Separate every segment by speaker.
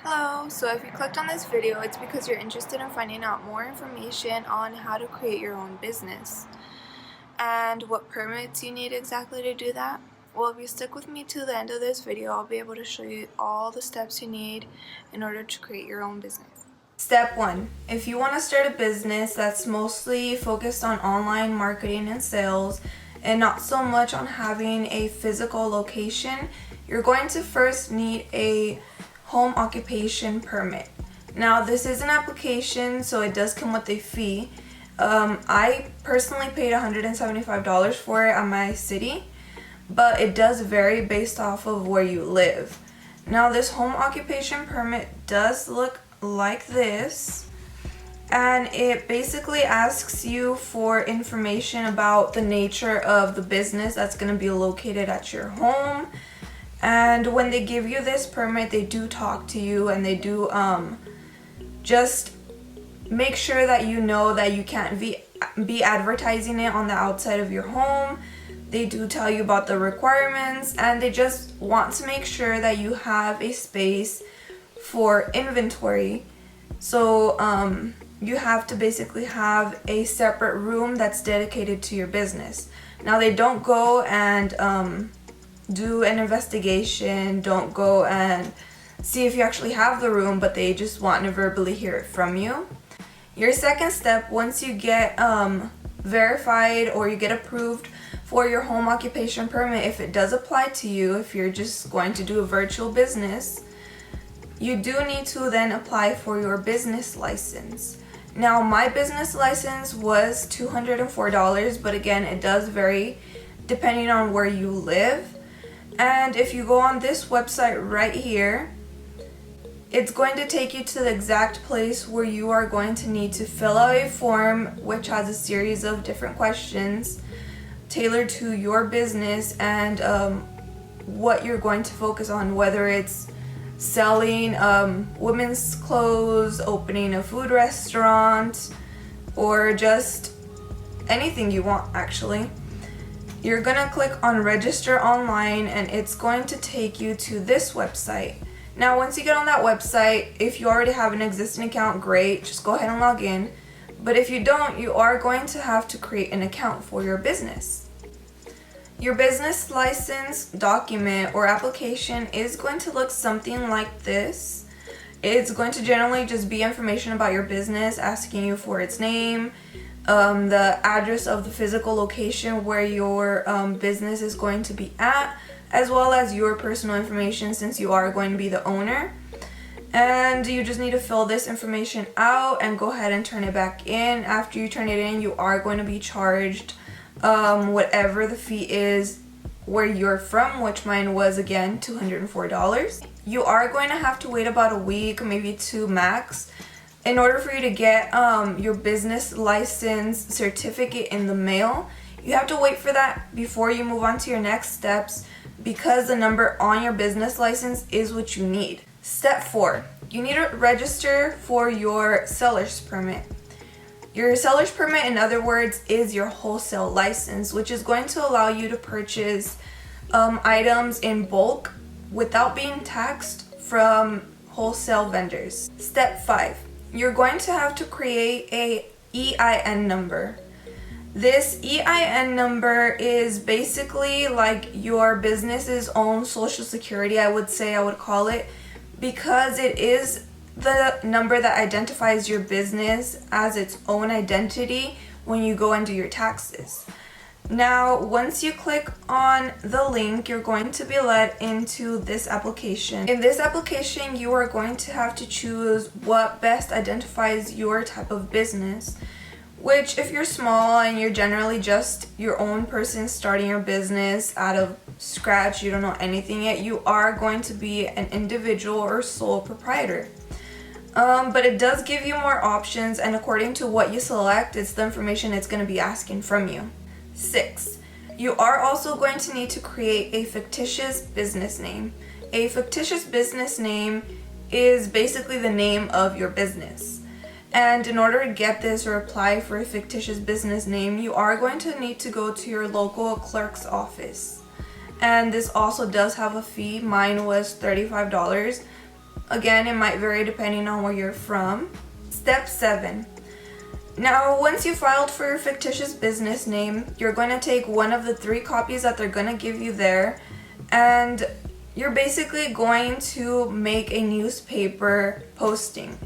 Speaker 1: Hello, so if you clicked on this video, it's because you're interested in finding out more information on how to create your own business and what permits you need exactly to do that. Well, if you stick with me to the end of this video, I'll be able to show you all the steps you need in order to create your own business. Step 1. If you want to start a business that's mostly focused on online marketing and sales and not so much on having a physical location, you're going to first need a home occupation permit. Now, this is an application, so it does come with a fee. I personally paid $175 for it at my city, but it does vary based off of where you live. Now, this home occupation permit does look like this, and it basically asks you for information about the nature of the business that's going to be located at your home. And when they give you this permit, they do talk to you, and they do just make sure that you know that you can't be advertising it on the outside of your home. They do tell you about the requirements, and they just want to make sure that you have a space for inventory. So you have to basically have a separate room that's dedicated to your business. Now, they don't go and do an investigation, don't go and see if you actually have the room, but they just want to verbally hear it from you. Your second step, once you get verified or you get approved for your home occupation permit, if it does apply to you, if you're just going to do a virtual business, you do need to then apply for your business license. Now, my business license was $204, but again, it does vary depending on where you live. And if you go on this website right here, it's going to take you to the exact place where you are going to need to fill out a form which has a series of different questions tailored to your business and what you're going to focus on, whether it's selling women's clothes, opening a food restaurant, or just anything you want actually. You're gonna click on register online, and it's going to take you to this website. Now, once you get on that website, if you already have an existing account, great, just go ahead and log in. But if you don't, you are going to have to create an account for your business. Your business license document or application is going to look something like this. It's going to generally just be information about your business, asking you for its name, the address of the physical location where your business is going to be at, as well as your personal information since you are going to be the owner. And you just need to fill this information out and go ahead and turn it back in. After you turn it in, you are going to be charged whatever the fee is where you're from, which mine was again $204. You are going to have to wait about a week, maybe 2 max, in order for you to get your business license certificate in the mail. You have to wait for that before you move on to your next steps, because the number on your business license is what you need. Step 4, you need to register for your seller's permit. Your seller's permit, in other words, is your wholesale license, which is going to allow you to purchase items in bulk without being taxed from wholesale vendors. Step 5, you're going to have to create a EIN number. This EIN number is basically like your business's own social security, I would call it, because it is the number that identifies your business as its own identity when you go and do your taxes. Now, once you click on the link, you're going to be led into this application. In this application, you are going to have to choose what best identifies your type of business, which if you're small and you're generally just your own person starting your business out of scratch, you don't know anything yet, you are going to be an individual or sole proprietor. But it does give you more options, and according to what you select, it's the information it's going to be asking from you. 6, you are also going to need to create a fictitious business name. A fictitious business name is basically the name of your business. And in order to get this or apply for a fictitious business name, you are going to need to go to your local clerk's office. And this also does have a fee. Mine was $35. Again, it might vary depending on where you're from. Step 7. Now, once you filed for your fictitious business name, you're going to take one of the 3 copies that they're going to give you there, and you're basically going to make a newspaper posting.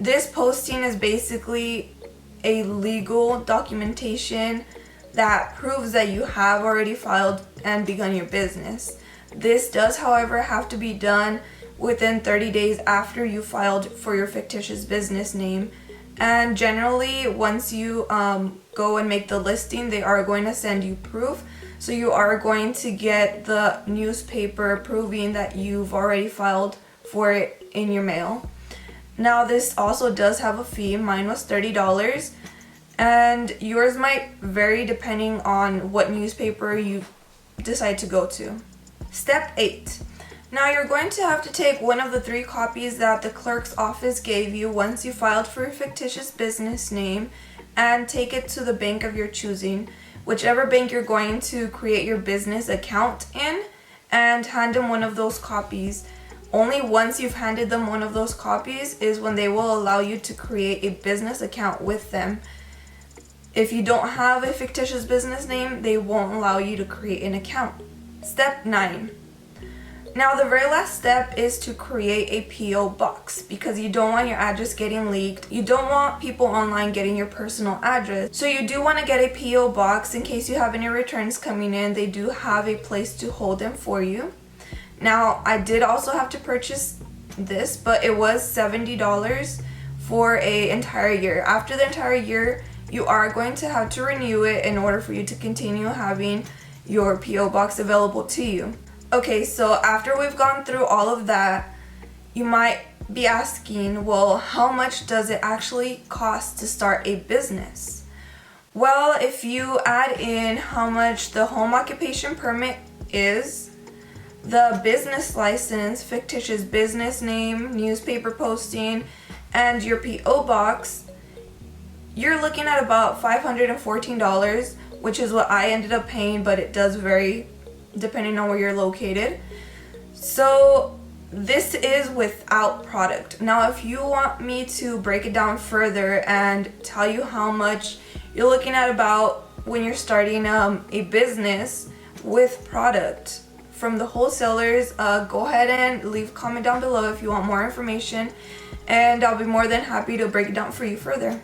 Speaker 1: This posting is basically a legal documentation that proves that you have already filed and begun your business. This does, however, have to be done within 30 days after you filed for your fictitious business name. And generally, once you go and make the listing, they are going to send you proof. So you are going to get the newspaper proving that you've already filed for it in your mail. Now, this also does have a fee. Mine was $30. And yours might vary depending on what newspaper you decide to go to. Step 8. Now you're going to have to take one of the 3 copies that the clerk's office gave you once you filed for a fictitious business name and take it to the bank of your choosing, whichever bank you're going to create your business account in, and hand them one of those copies. Only once you've handed them one of those copies is when they will allow you to create a business account with them. If you don't have a fictitious business name, they won't allow you to create an account. Step 9. Now, the very last step is to create a P.O. box because you don't want your address getting leaked. You don't want people online getting your personal address. So you do want to get a P.O. box in case you have any returns coming in. They do have a place to hold them for you. Now, I did also have to purchase this, but it was $70 for an entire year. After the entire year, you are going to have to renew it in order for you to continue having your P.O. box available to you. Okay, so after we've gone through all of that, you might be asking, well, how much does it actually cost to start a business? Well, if you add in how much the home occupation permit is, the business license, fictitious business name, newspaper posting, and your P.O. box, you're looking at about $514, which is what I ended up paying, but it does vary depending on where you're located. So this is without product. Now, if you want me to break it down further and tell you how much you're looking at about when you're starting a business with product from the wholesalers, go ahead and leave a comment down below if you want more information, and I'll be more than happy to break it down for you further.